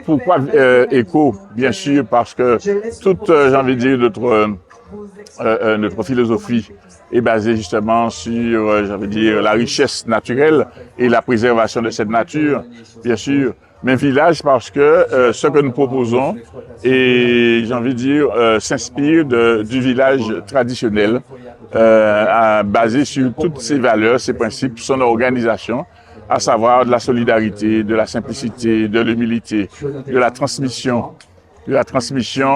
Pourquoi éco? Bien sûr, parce que toute, j'ai envie de dire, notre philosophie est basée justement sur, j'ai envie de dire, la richesse naturelle et la préservation de cette nature, bien sûr. Mais village parce que ce que nous proposons et j'ai envie de dire s'inspire du village traditionnel basé sur toutes ses valeurs, ses principes, son organisation, à savoir de la solidarité, de la simplicité, de l'humilité, de la transmission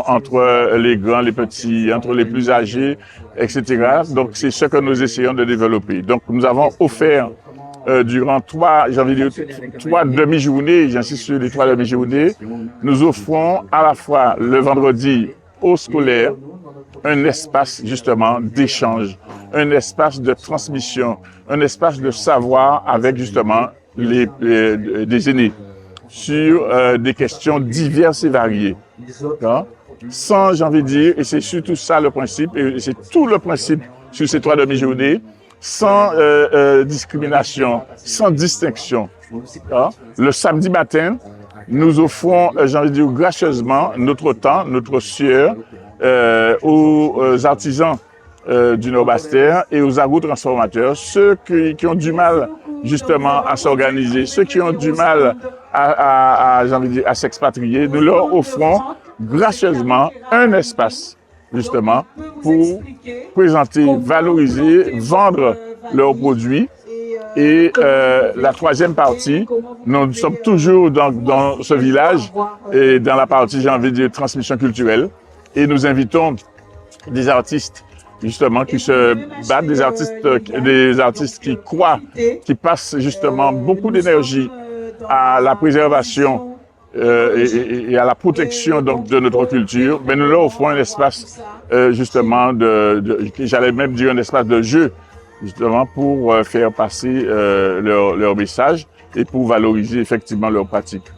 entre les grands, les petits, entre les plus âgés, etc. Donc c'est ce que nous essayons de développer. Donc nous avons offert durant trois demi-journées, j'insiste sur les 3 demi-journées, nous offrons à la fois le vendredi aux scolaires un espace justement d'échange, un espace de transmission, un espace de savoir avec justement des aînés sur des questions diverses et variées. Sans, j'ai envie de dire, et c'est surtout ça le principe, et c'est tout le principe sur ces 3 demi-journées, sans discrimination, sans distinction. Le samedi matin, nous offrons, j'ai envie de dire, gracieusement notre temps, notre sueur aux artisans du Nord-Bas-Terre et aux agrotransformateurs, ceux qui ont du mal justement à s'organiser, ceux qui ont du mal j'ai envie de dire, à s'expatrier, nous leur offrons gracieusement un espace justement pour présenter, valoriser, vendre leurs produits. Et la 3e partie, nous sommes toujours dans ce village et dans la partie, j'ai envie de dire, transmission culturelle. Et nous invitons des artistes justement qui se battent, des artistes qui croient, qui passent justement beaucoup d'énergie à la préservation et à la protection donc, de notre culture. Mais nous leur offrons un espace justement j'allais même dire un espace de jeu, justement pour faire passer leur message et pour valoriser effectivement leurs pratiques.